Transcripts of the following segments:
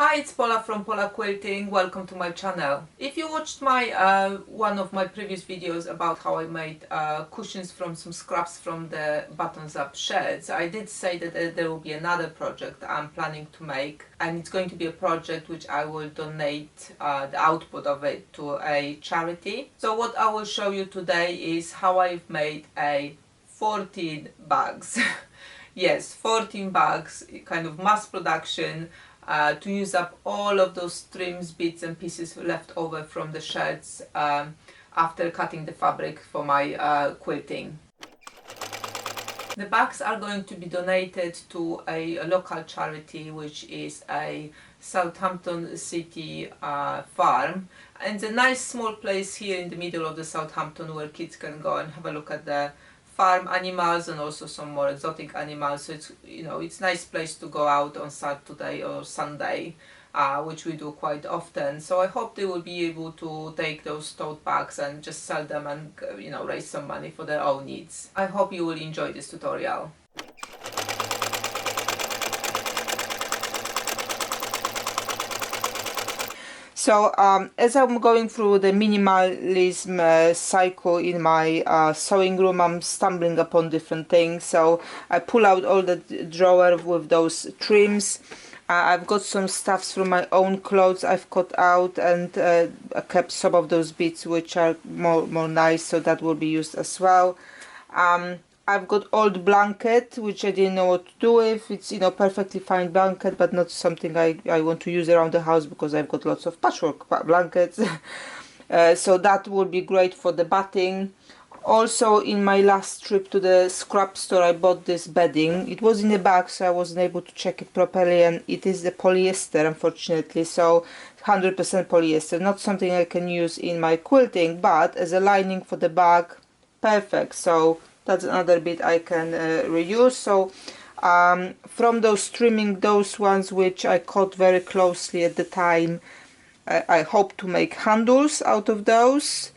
Hi, it's Paula from Paula Quilting. Welcome to my channel. If you watched my one of my previous videos about how I made cushions from some scraps from the buttons up shirts, I did say that there will be another project I'm planning to make, and it's going to be a project which I will donate the output of it to a charity. So what I will show you today is how I've made 14 bags. Yes, 14 bags, kind of mass production, to use up all of those trims, bits and pieces left over from the shirts after cutting the fabric for my quilting. The bags are going to be donated to a local charity, which is a Southampton City farm, and it's a nice small place here in the middle of the Southampton where kids can go and have a look at the farm animals and also some more exotic animals. So it's, you know, it's a nice place to go out on Saturday or Sunday, which we do quite often. So I hope they will be able to take those tote bags and just sell them and, you know, raise some money for their own needs. I hope you will enjoy this tutorial. So as I'm going through the minimalism cycle in my sewing room, I'm stumbling upon different things. So I pull out all the drawer with those trims. I've got some stuffs from my own clothes I've cut out, and I kept some of those bits which are more nice, so that will be used as well. I've got old blanket which I didn't know what to do with. It's, you know, perfectly fine blanket, but not something I want to use around the house because I've got lots of patchwork blankets. So that would be great for the batting. Also, in my last trip to the scrap store, I bought this bedding. It was in a bag, so I wasn't able to check it properly, and it is the polyester, unfortunately, so 100% polyester. Not something I can use in my quilting, but as a lining for the bag, perfect. So that's another bit I can reuse. So from those trimming, those ones which I cut very closely at the time, I hope to make handles out of those.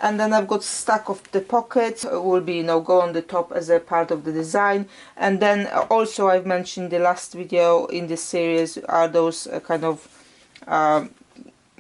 And then I've got stack of the pockets will be, you know, go on the top as a part of the design. And then also I've mentioned the last video in this series are those kind of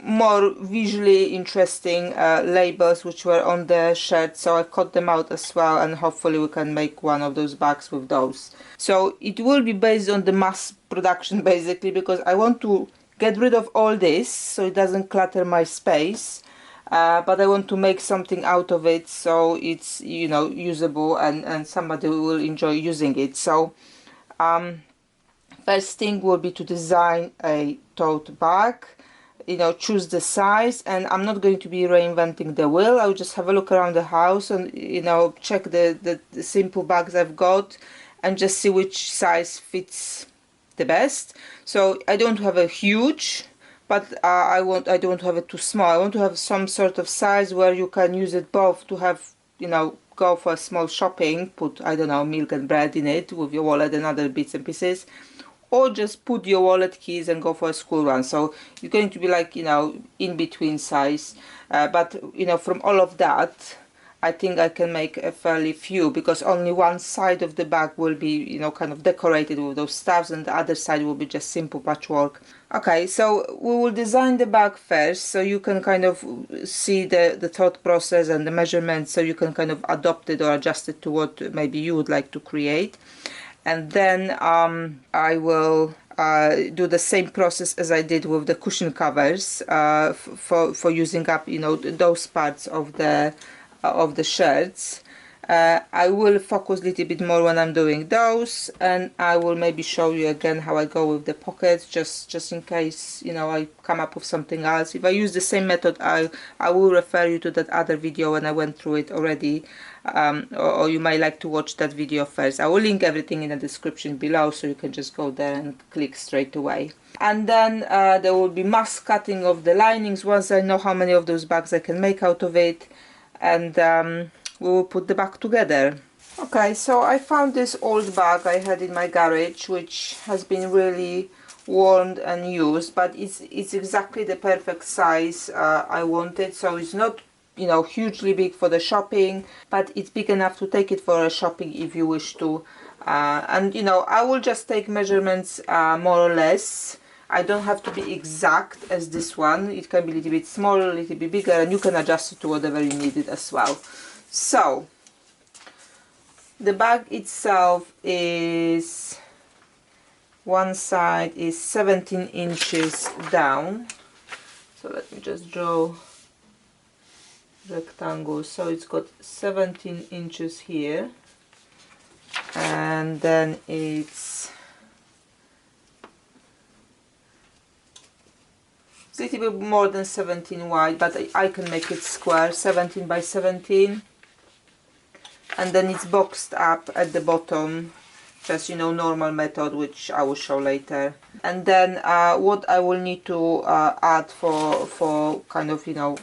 more visually interesting labels which were on the shirt, so I cut them out as well, and hopefully we can make one of those bags with those. So it will be based on the mass production basically, because I want to get rid of all this so it doesn't clutter my space, but I want to make something out of it so it's, you know, usable and somebody will enjoy using it. So first thing will be to design a tote bag, you know, choose the size, and I'm not going to be reinventing the wheel. I'll just have a look around the house and, you know, check the simple bags I've got and just see which size fits the best. So I don't have a huge, but I don't have it too small. I want to have some sort of size where you can use it both to have, you know, go for a small shopping, put, I don't know, milk and bread in it with your wallet and other bits and pieces, or just put your wallet, keys and go for a school run. So you're going to be like, you know, in between size, but, you know, from all of that I think I can make a fairly few, because only one side of the bag will be, you know, kind of decorated with those stuffs, and the other side will be just simple patchwork. Okay, so we will design the bag first, so you can kind of see the thought process and the measurements, so you can kind of adopt it or adjust it to what maybe you would like to create. And then I will do the same process as I did with the cushion covers for using up, you know, those parts of the shirts. I will focus a little bit more when I'm doing those, and I will maybe show you again how I go with the pockets, just in case, you know, I come up with something else. If I use the same method, I will refer you to that other video when I went through it already, or you might like to watch that video first. I will link everything in the description below, so you can just go there and click straight away. And then there will be mass cutting of the linings once I know how many of those bags I can make out of it, and we will put the bag together. Okay, so I found this old bag I had in my garage, which has been really worn and used, but it's exactly the perfect size I wanted. So it's not, you know, hugely big for the shopping, but it's big enough to take it for a shopping if you wish to. And, you know, I will just take measurements more or less I don't have to be exact as this one. It can be a little bit smaller, a little bit bigger, and you can adjust it to whatever you need it as well. So the bag itself is, one side is 17 inches down. So let me just draw rectangle. So it's got 17 inches here, and then it's a little bit more than 17 wide, but I can make it square, 17 by 17, and then it's boxed up at the bottom, just, you know, normal method, which I will show later. And then what I will need to add for kind of, you know,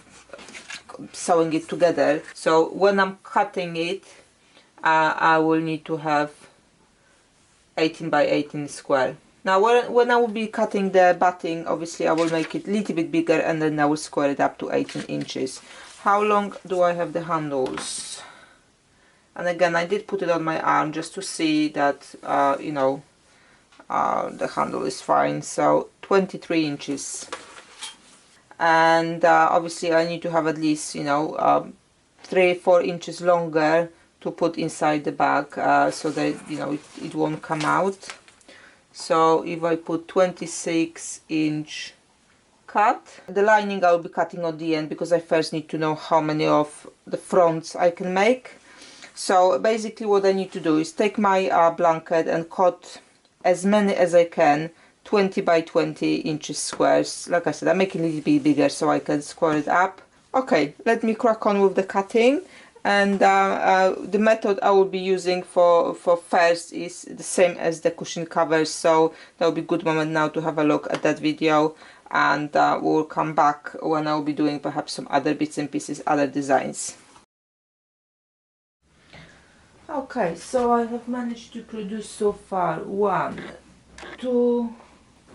sewing it together. So when I'm cutting it, I will need to have 18 by 18 square. Now when I will be cutting the batting, obviously I will make it a little bit bigger, and then I will square it up to 18 inches. How long do I have the handles? And again, I did put it on my arm just to see that, you know, the handle is fine. So 23 inches. And obviously I need to have at least, you know, 3-4 inches longer to put inside the bag, so that, you know, it won't come out. So if I put 26-inch cut, the lining I will be cutting at the end, because I first need to know how many of the fronts I can make. So basically what I need to do is take my blanket and cut as many as I can, 20 by 20 inches squares. Like I said, I'm making it a little bit bigger so I can square it up. Okay, let me crack on with the cutting. And the method I will be using for first is the same as the cushion covers, so that will be a good moment now to have a look at that video, and we'll come back when I will be doing perhaps some other bits and pieces, other designs. Okay, so I have managed to produce so far 1, 2,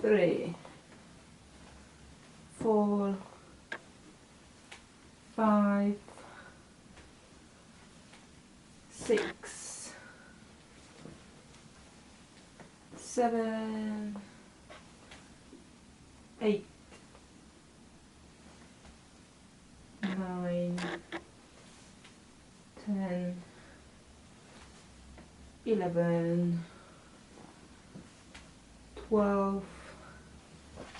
3, 4, 5, 6, 7, 8, 9, 10, 11, 12,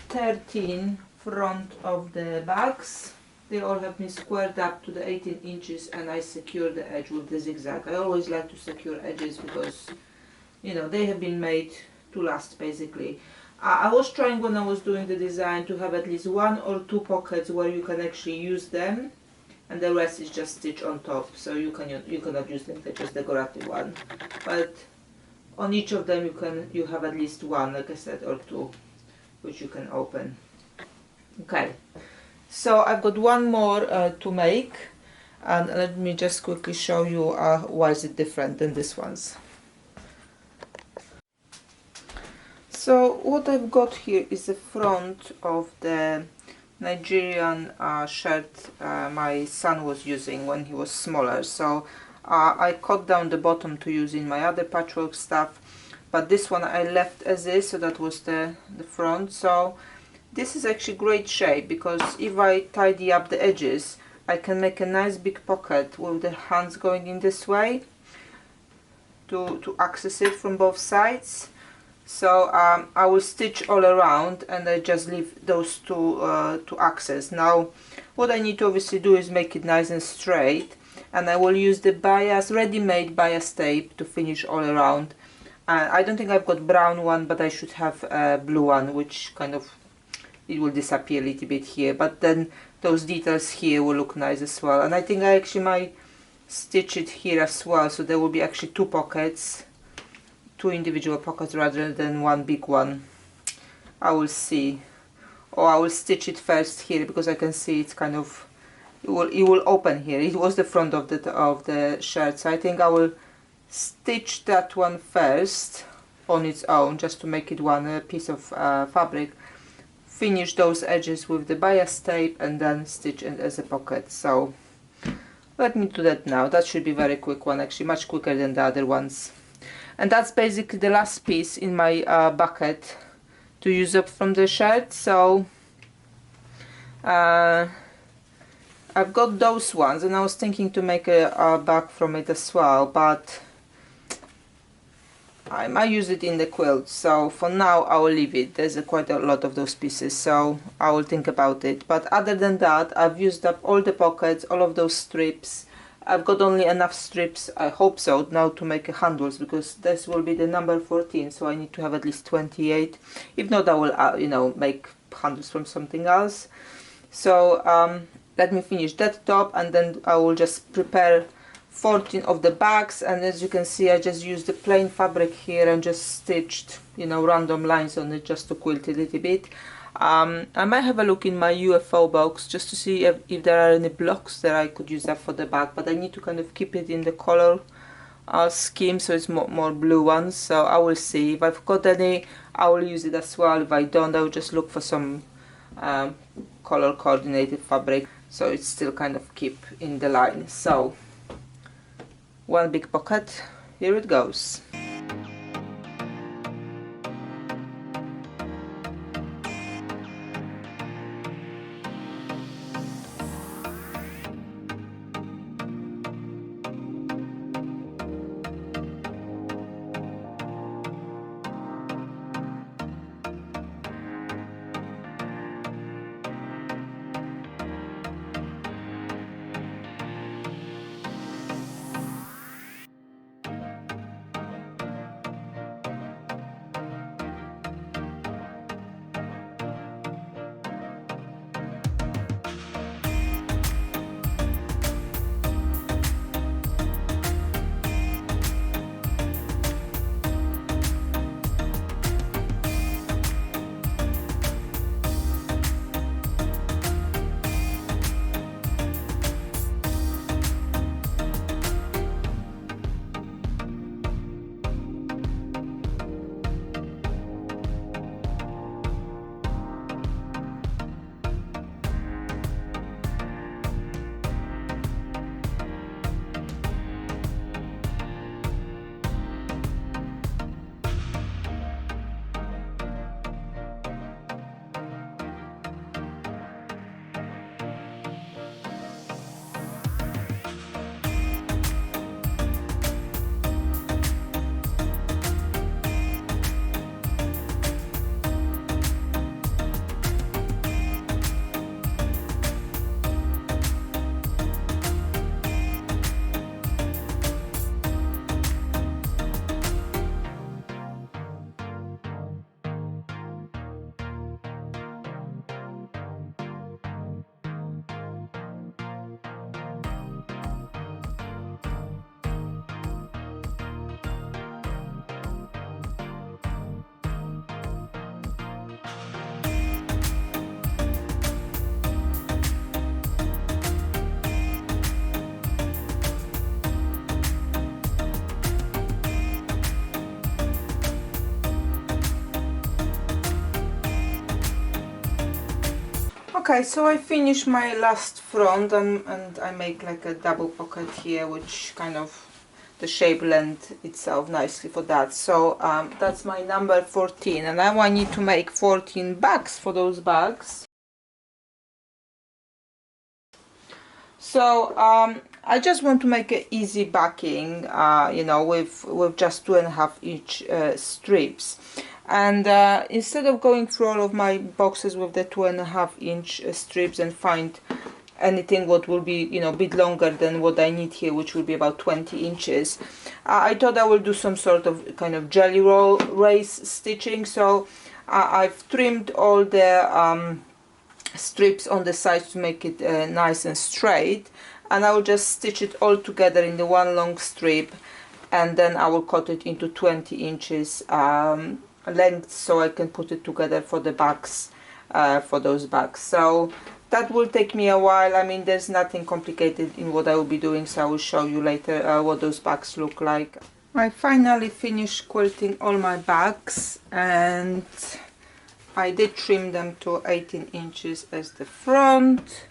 13 front of the bags. They all have been squared up to the 18 inches, and I secure the edge with the zigzag. I always like to secure edges because, you know, they have been made to last basically. I was trying when I was doing the design to have at least 1 or 2 pockets where you can actually use them, and the rest is just stitch on top, so you cannot use them, they're just decorative one. But on each of them you have at least 1, like I said, or 2, which you can open. Okay, so I've got 1 more to make, and let me just quickly show you why is it different than this one's. So what I've got here is the front of the Nigerian shirt my son was using when he was smaller. So I cut down the bottom to use in my other patchwork stuff, but this one I left as is, so that was the front. So this is actually great shape, because if I tidy up the edges, I can make a nice big pocket with the hands going in this way to access it from both sides. So I will stitch all around, and I just leave those two to access. Now what I need to obviously do is make it nice and straight, and I will use the bias, ready-made bias tape to finish all around. I don't think I've got brown one, but I should have a blue one, which kind of, it will disappear a little bit here, but then those details here will look nice as well. And I think I actually might stitch it here as well, so there will be actually 2 pockets, 2 individual pockets rather than 1 big one. I will see, or I will stitch it first here, because I can see it's kind of, it will open here. It was the front of the shirt, so I think I will stitch that one first on its own, just to make it one piece of fabric. Finish those edges with the bias tape, and then stitch it as a pocket. So let me do that now. That should be very quick one, actually much quicker than the other ones. And that's basically the last piece in my bucket to use up from the shirt. So I've got those ones, and I was thinking to make a bag from it as well, but I might use it in the quilt. So for now I will leave it. There's quite a lot of those pieces, so I will think about it. But other than that, I've used up all the pockets, all of those strips. I've got only enough strips, I hope so, now to make handles, because this will be the number 14, so I need to have at least 28. If not, I will you know, make handles from something else. So let me finish that top, and then I will just prepare 14 of the bags. And as you can see, I just used the plain fabric here and just stitched, you know, random lines on it just to quilt a little bit. I might have a look in my UFO box just to see if there are any blocks that I could use up for the bag, but I need to kind of keep it in the color scheme, so it's more blue ones. So I will see if I've got any, I will use it as well. If I don't, I will just look for some color coordinated fabric, so it's still kind of keep in the line. So one big pocket, here it goes. Okay, so I finished my last front, and I make like a double pocket here, which kind of the shape lends itself nicely for that. So that's my number 14, and now I need to make 14 bags for those bags. So I just want to make an easy backing, you know, with just 2.5 inch strips. And instead of going through all of my boxes with the 2.5 inch strips and find anything what will be, you know, a bit longer than what I need here, which will be about 20 inches, I thought I will do some sort of kind of jelly roll race stitching. So I've trimmed all the strips on the sides to make it nice and straight, and I will just stitch it all together in the one long strip, and then I will cut it into 20 inches length, so I can put it together for the bags, for those bags. So that will take me a while. I mean, there's nothing complicated in what I will be doing, so I will show you later what those bags look like. I finally finished quilting all my bags, and I did trim them to 18 inches as the front.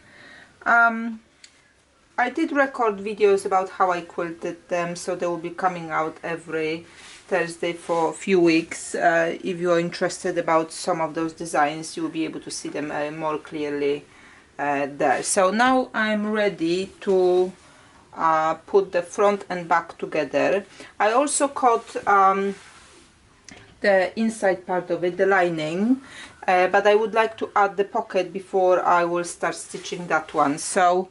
I did record videos about how I quilted them, so they will be coming out every Thursday for a few weeks. If you're interested about some of those designs, you will be able to see them more clearly there. So now I'm ready to put the front and back together. I also cut the inside part of it, the lining, but I would like to add the pocket before I will start stitching that one. So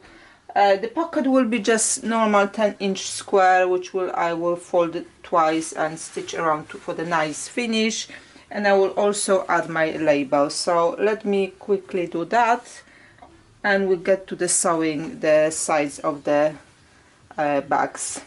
the pocket will be just normal 10-inch square, which I will fold it twice and stitch around for the nice finish, and I will also add my label. So let me quickly do that, and we'll get to the sewing the sides of the bags.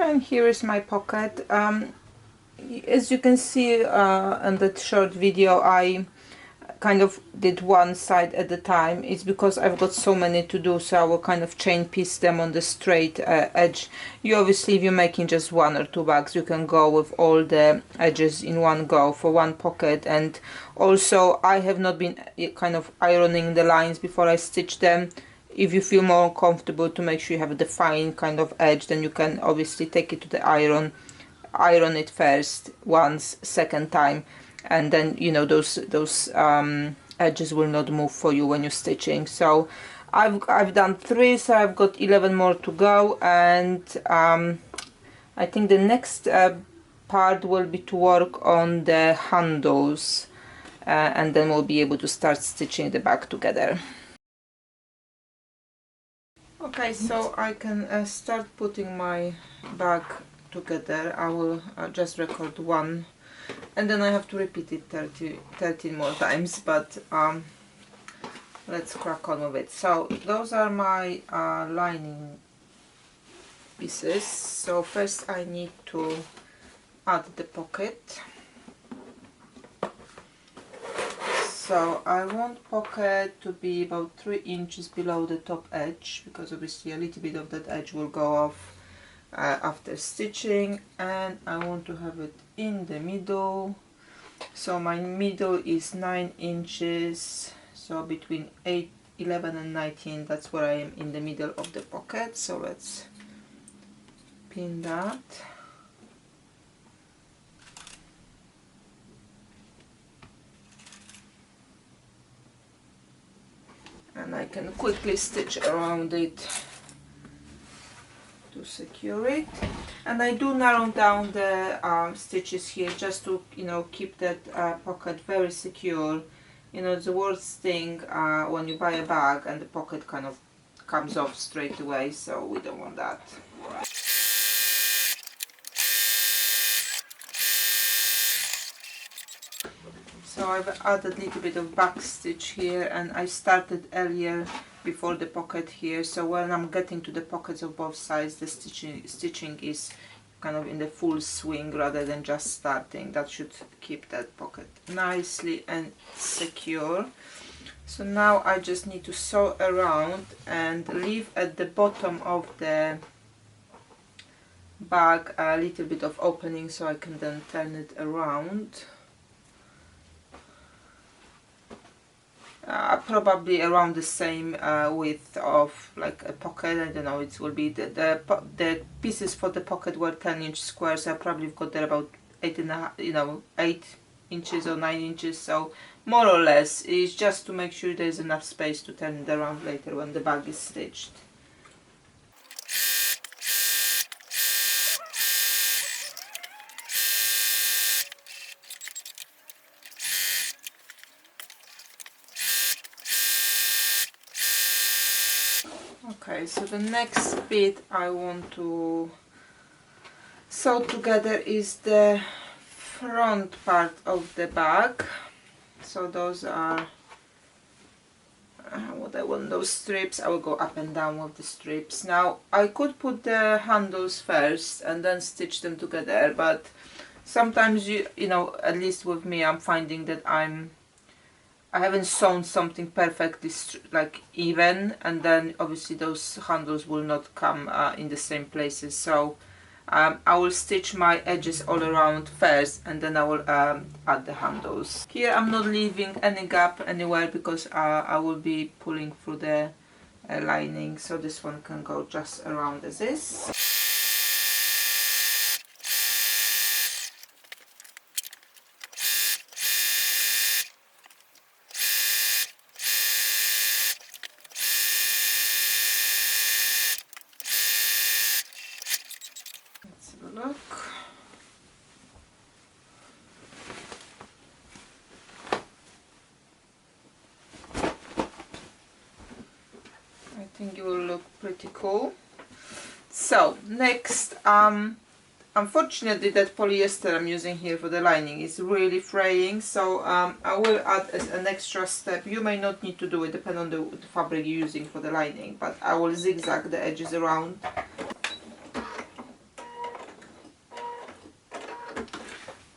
And here is my pocket. As you can see in that short video, I kind of did one side at a time. It's because I've got so many to do, so I will kind of chain piece them on the straight edge. You obviously, if you're making just one or two bags, you can go with all the edges in one go for one pocket. And also, I have not been kind of ironing the lines before I stitch them. If you feel more comfortable to make sure you have a defined kind of edge, then you can obviously take it to the iron it first once, second time, and then you know those edges will not move for you when you're stitching. So I've done 3, so I've got 11 more to go, and I think the next part will be to work on the handles, and then we'll be able to start stitching the back together. Okay, so I can start putting my bag together. I will just record one, and then I have to repeat it 13 more times, but let's crack on with it. So those are my lining pieces. So first I need to add the pocket. So I want pocket to be about 3 inches below the top edge, because obviously a little bit of that edge will go off after stitching, and I want to have it in the middle. So my middle is 9 inches, so between 11 and 19, that's where I am in the middle of the pocket. So let's pin that. And I can quickly stitch around it to secure it. And I do narrow down the stitches here just to, you know, keep that pocket very secure. You know, it's the worst thing when you buy a bag and the pocket kind of comes off straight away, so we don't want that. So I've added a little bit of back stitch here, and I started earlier before the pocket here, so when I'm getting to the pockets of both sides, the stitching is kind of in the full swing rather than just starting. That should keep that pocket nicely and secure. So now I just need to sew around and leave at the bottom of the bag a little bit of opening so I can then turn it around. Probably around the same width of like a pocket. I don't know, it will be the pieces for the pocket were 10-inch squares. I probably got there about 8 and a half, you know, 8 inches or 9 inches, so more or less. It's just to make sure there's enough space to turn it around later when the bag is stitched. Okay, so the next bit I want to sew together is the front part of the bag. So those are what I want, those strips. I will go up and down with the strips. Now I could put the handles first and then stitch them together, but sometimes you know, at least with me, I'm finding that I haven't sewn something perfectly like even, and then obviously those handles will not come in the same places. So I will stitch my edges all around first, and then I will add the handles. Here I'm not leaving any gap anywhere because I will be pulling through the lining, so this one can go just around as is. Let's have a look. I think it will look pretty cool. So next, unfortunately that polyester I'm using here for the lining is really fraying, so I will add as an extra step. You may not need to do it, depending on the fabric you're using for the lining, but I will zigzag the edges around.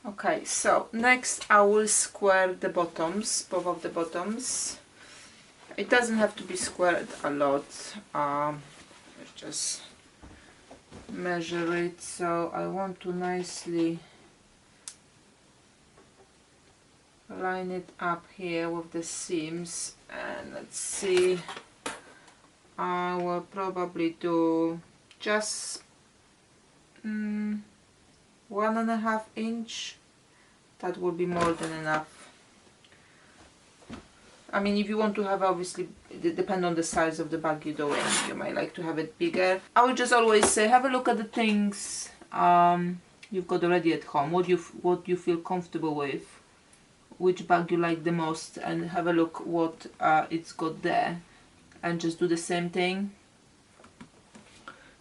Okay, so next I will square the bottoms, both of the bottoms. It doesn't have to be squared a lot. Let's just measure it. So I want to nicely line it up here with the seams, and let's see, I will probably do just 1.5 inch. That will be more than enough. I mean, if you want to have, obviously, depend on the size of the bag you're doing, you might like to have it bigger. I would just always say, have a look at the things you've got already at home, what you feel comfortable with, which bag you like the most, and have a look what it's got there, and just do the same thing.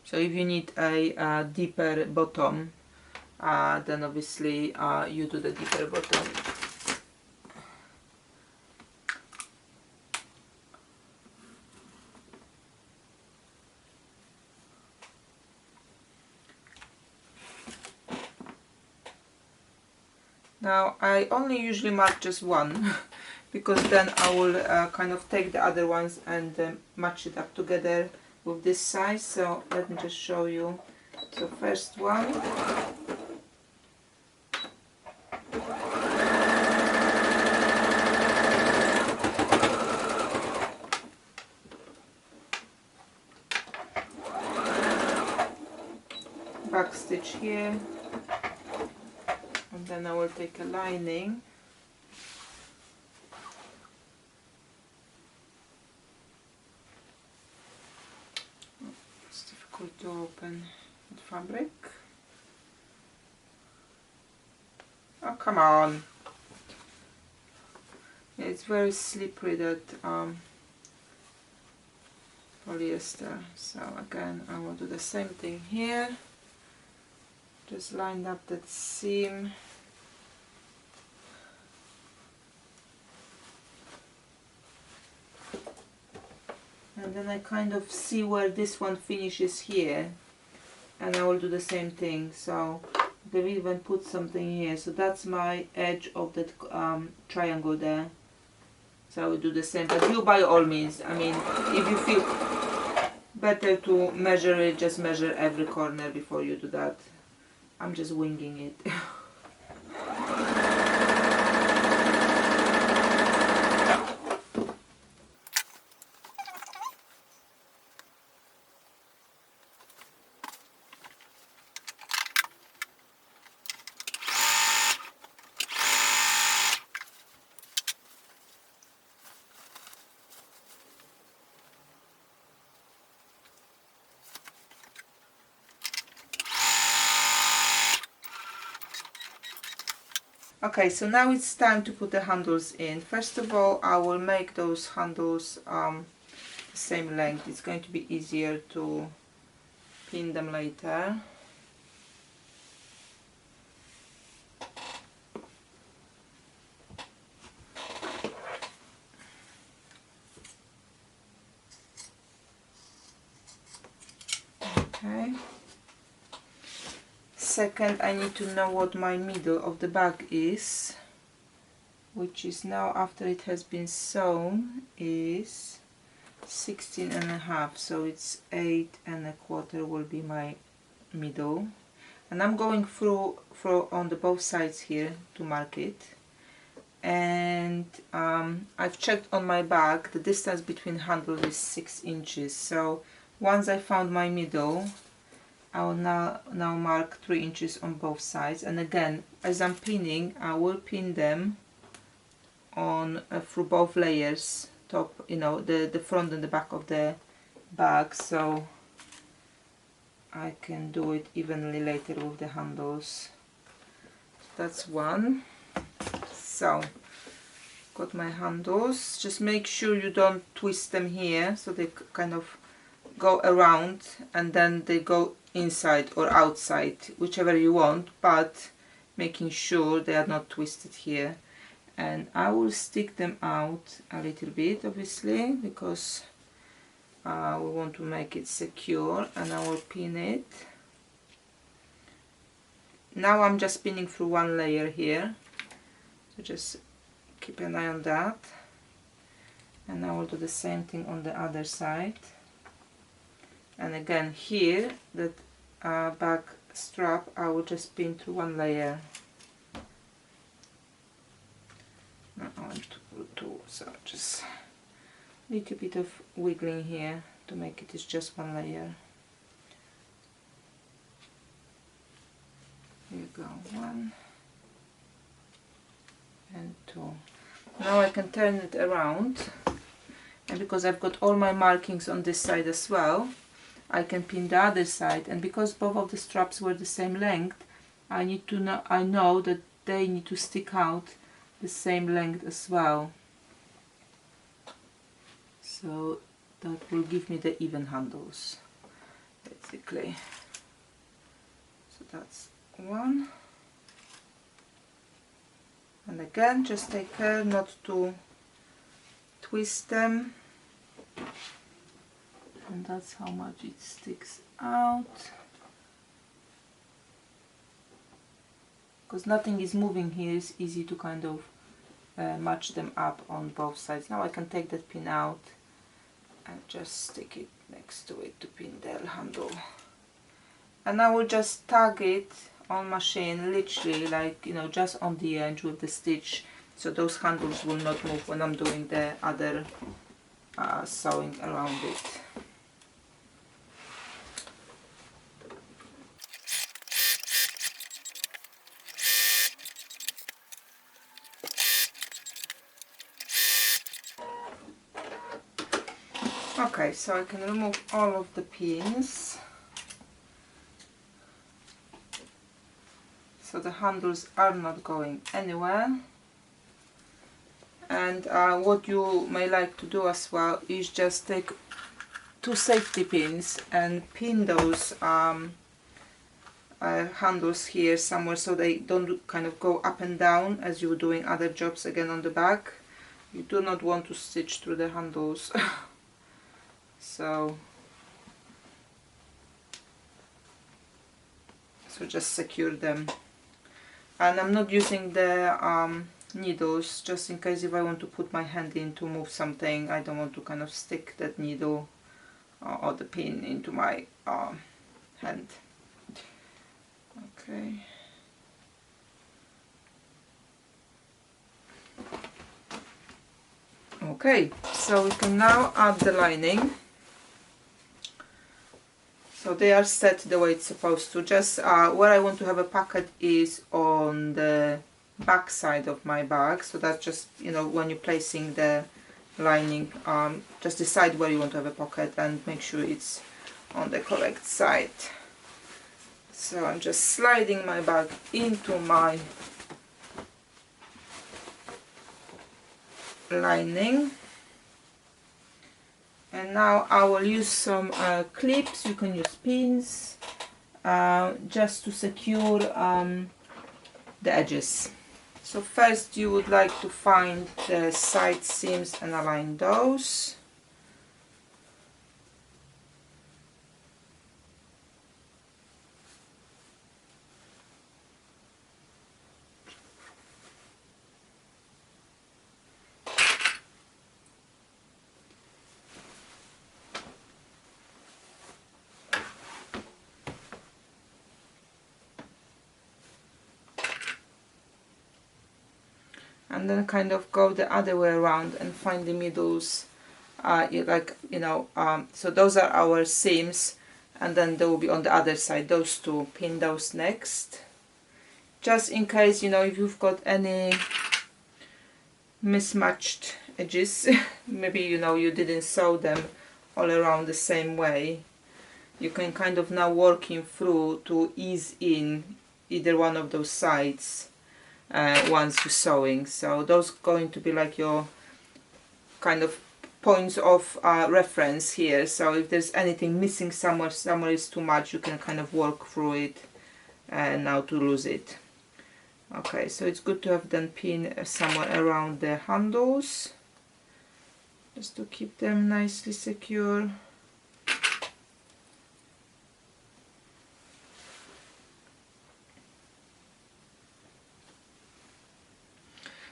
So if you need a deeper bottom, then obviously you do the deeper bottom. Now I only usually mark just one because then I will kind of take the other ones and match it up together with this size. So let me just show you. So first one, back stitch here, and then I will take a lining. It's difficult to open the fabric. Oh, come on. It's very slippery, that polyester. So again, I will do the same thing here. Just line up that seam. And then I kind of see where this one finishes here, and I will do the same thing. So I can even put something here. So that's my edge of that triangle there. So I will do the same, but you by all means, I mean, if you feel better to measure it, just measure every corner before you do that. I'm just winging it. Okay, so now it's time to put the handles in. First of all, I will make those handles the same length. It's going to be easier to pin them later. Okay. Second, I need to know what my middle of the bag is, which is now, after it has been sewn, is 16.5, so it's 8.25 will be my middle. And I'm going through on the both sides here to mark it. And I've checked on my bag, the distance between handles is 6 inches. So once I found my middle, I will now mark 3 inches on both sides. And again, as I'm pinning, I will pin them on through both layers, top, you know, the front and the back of the bag, so I can do it evenly later with the handles. That's one. So got my handles. Just make sure you don't twist them here, so they kind of go around and then they go inside or outside, whichever you want, but making sure they are not twisted here. And I will stick them out a little bit, obviously, because we want to make it secure, and I will pin it. Now I'm just pinning through one layer here, so just keep an eye on that. And I will do the same thing on the other side. And again here, that back strap, I will just pin through one layer. I want to do two, so just a little bit of wiggling here to make it is just one layer. Here you go, 1 and 2. Now I can turn it around, and because I've got all my markings on this side as well, I can pin the other side. And because both of the straps were the same length, I know that they need to stick out the same length as well, so that will give me the even handles basically. So that's one, and again just take care not to twist them, and that's how much it sticks out, because nothing is moving here. It's easy to kind of match them up on both sides. Now I can take that pin out and just stick it next to it to pin the handle, and I will just tag it on machine, literally, like, you know, just on the edge with the stitch, so those handles will not move when I'm doing the other sewing around it. Okay, so I can remove all of the pins. So the handles are not going anywhere. And what you may like to do as well is just take 2 safety pins and pin those handles here somewhere, so they don't kind of go up and down as you're doing other jobs again on the back. You do not want to stitch through the handles. So just secure them. And I'm not using the needles, just in case if I want to put my hand in to move something, I don't want to kind of stick that needle or the pin into my hand. Okay. Okay, so we can now add the lining. So they are set the way it's supposed to. Just where I want to have a pocket is on the back side of my bag. So that's just, you know, when you're placing the lining, just decide where you want to have a pocket and make sure it's on the correct side. So I'm just sliding my bag into my lining. And now I will use some clips. You can use pins just to secure the edges. So first you would like to find the side seams and align those. And then kind of go the other way around and find the middles, so those are our seams, and then they will be on the other side, those two. Pin those next, just in case, if you've got any mismatched edges, maybe you didn't sew them all around the same way. You can kind of now working through to ease in either one of those sides once you're sewing. So those going to be like your kind of points of reference here. So if there's anything missing somewhere is too much, you can kind of work through it and now to lose it. Okay, so it's good to have then pin somewhere around the handles just to keep them nicely secure.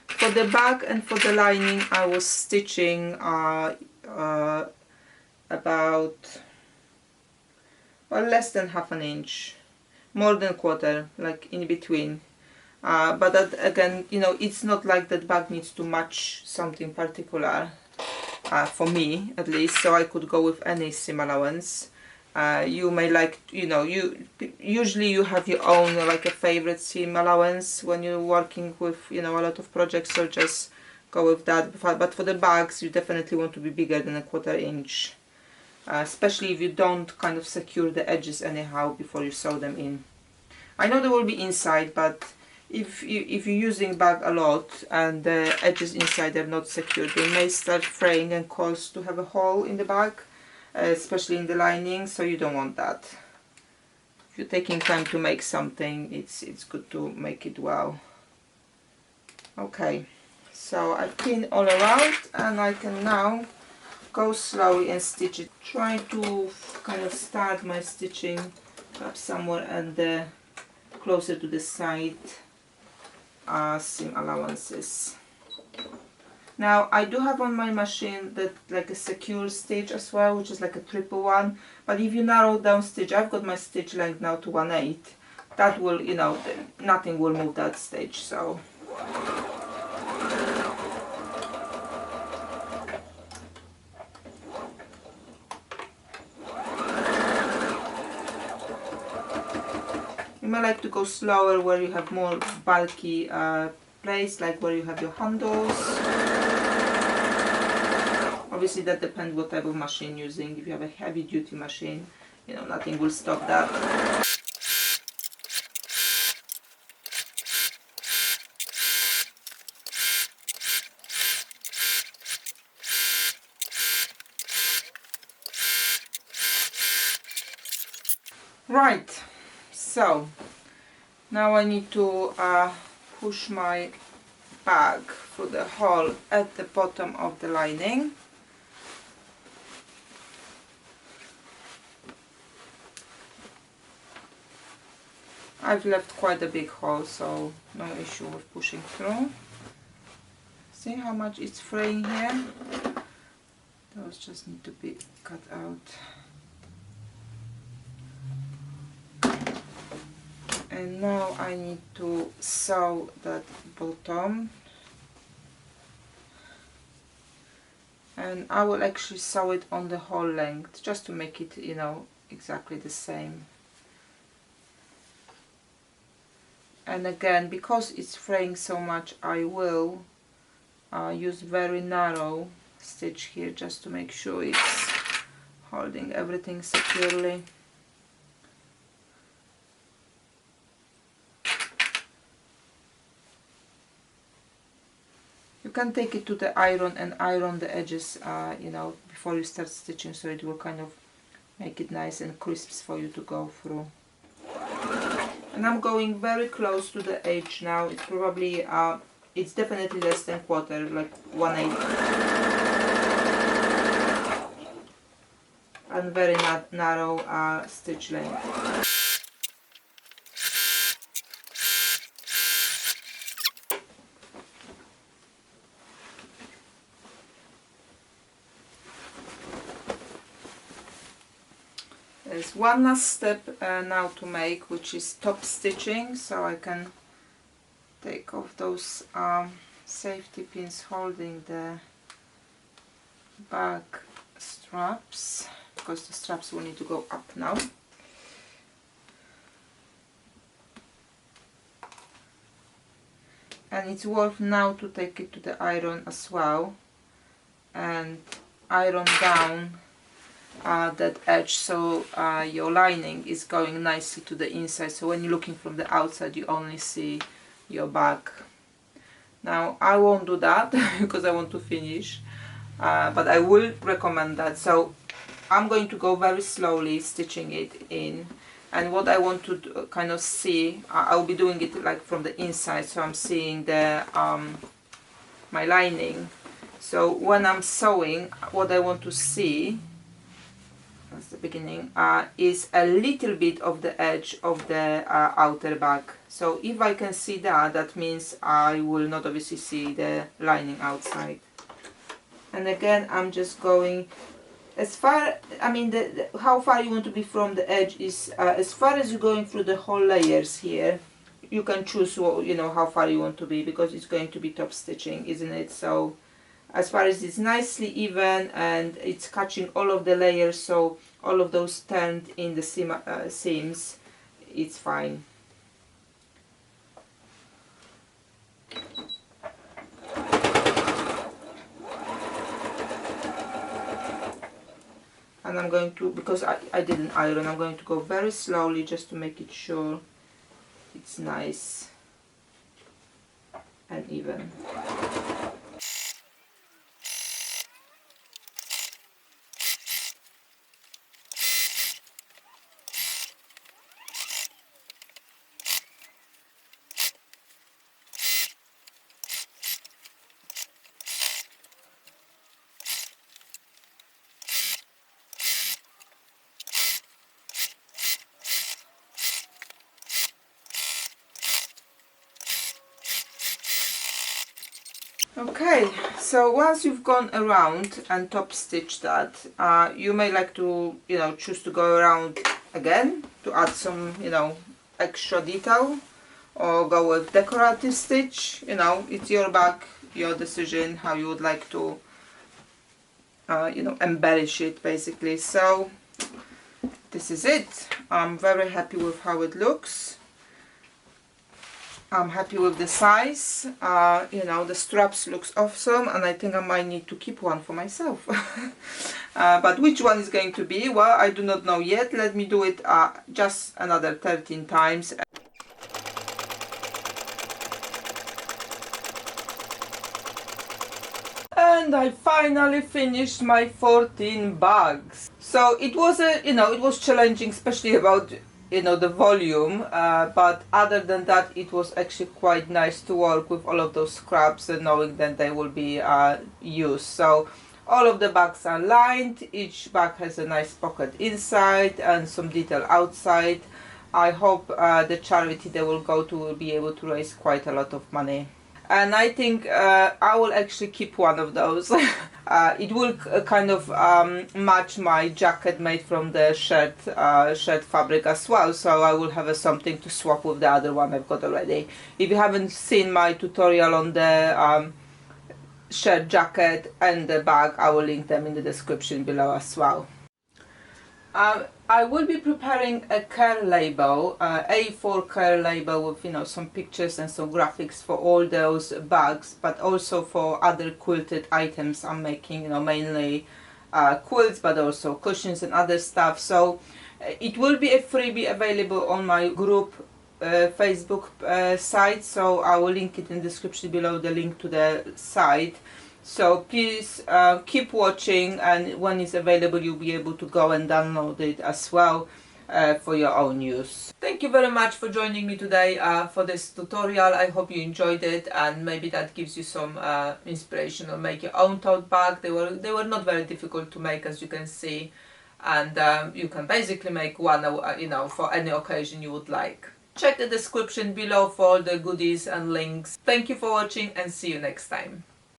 For the back and for the lining, I was stitching about less than half an inch, more than a quarter, like in between. But that, again, it's not like that bag needs to match something particular, for me at least, so I could go with any seam allowance. You may like, usually you have your own like a favorite seam allowance when you're working with a lot of projects, so just go with that. But for the bags, you definitely want to be bigger than a quarter inch, especially if you don't kind of secure the edges anyhow before you sew them in. I know they will be inside, but if you're using bag a lot and the edges inside are not secured, they may start fraying and cause to have a hole in the bag, especially in the lining, so you don't want that. If you're taking time to make something, it's good to make it well. Okay, so I pin all around and I can now go slowly and stitch it. Try to kind of start my stitching perhaps somewhere and closer to the side seam allowances. Now I do have on my machine that like a secure stitch as well, which is like a triple one, but if you narrow down stitch, I've got my stitch length now to 1/8, that will, nothing will move that stitch. So you may like to go slower where you have more bulky place, like where you have your handles. Obviously that depends what type of machine you're using. If you have a heavy duty machine, nothing will stop that. Right, so now I need to push my bag through the hole at the bottom of the lining. I've left quite a big hole, so no issue with pushing through. See how much it's fraying here? Those just need to be cut out. And now I need to sew that bottom. And I will actually sew it on the whole length, just to make it, exactly the same. And again, because it's fraying so much, I will use very narrow stitch here just to make sure it's holding everything securely. You can take it to the iron and iron the edges, you know, before you start stitching, so it will kind of make it nice and crisp for you to go through. And I'm going very close to the edge now. It's probably, it's definitely less than quarter, like 1/8. And very narrow stitch length. There's one last step now to make, which is top stitching, so I can take off those safety pins holding the back straps, because the straps will need to go up now. And it's worth now to take it to the iron as well and iron down that edge, so your lining is going nicely to the inside, so when you're looking from the outside you only see your back. Now I won't do that because I want to finish, but I will recommend that. So I'm going to go very slowly stitching it in, and what I want to do, kind of see, I'll be doing it like from the inside, so I'm seeing the my lining. So when I'm sewing, what I want to see, that's the beginning, is a little bit of the edge of the outer back. So if I can see that, that means I will not obviously see the lining outside. And again, I'm just going as far, I mean, how far you want to be from the edge is as far as you're going through the whole layers here. You can choose, you know, how far you want to be, because it's going to be top stitching, isn't it? So as far as it's nicely even and it's catching all of the layers, so all of those turned in the seams, it's fine. And I'm going to, because I didn't iron, I'm going to go very slowly just to make it sure it's nice and even. Okay, so once you've gone around and top stitched that, you may like to, you know, choose to go around again to add some, you know, extra detail, or go with decorative stitch. You know, it's your bag, your decision how you would like to, you know, embellish it basically. So this is it. I'm very happy with how it looks. I'm happy with the size. You know, the straps looks awesome, and I think I might need to keep one for myself. But which one is going to be, well, I do not know yet. Let me do it just another 13 times. And I finally finished my 14 bags. So it was you know, it was challenging, especially about, you know, the volume, but other than that, it was actually quite nice to work with all of those scraps and knowing that they will be used. So all of the bags are lined, each bag has a nice pocket inside and some detail outside. I hope the charity they will go to will be able to raise quite a lot of money. And I think I will actually keep one of those. It will kind of match my jacket made from the shirt fabric as well, so I will have something to swap with the other one I've got already. If you haven't seen my tutorial on the shirt jacket and the bag, I will link them in the description below as well. I will be preparing a care label, A4 care label with, you know, some pictures and some graphics for all those bags, but also for other quilted items I'm making, you know, mainly quilts, but also cushions and other stuff. So it will be a freebie available on my group Facebook site, so I will link it in the description below, the link to the site. So please keep watching, and when it's available you'll be able to go and download it as well for your own use. Thank you very much for joining me today for this tutorial. I hope you enjoyed it, and maybe that gives you some inspiration or make your own tote bag. They were not very difficult to make, as you can see, and you can basically make one for any occasion you would like. Check the description below for all the goodies and links. Thank you for watching, and see you next time.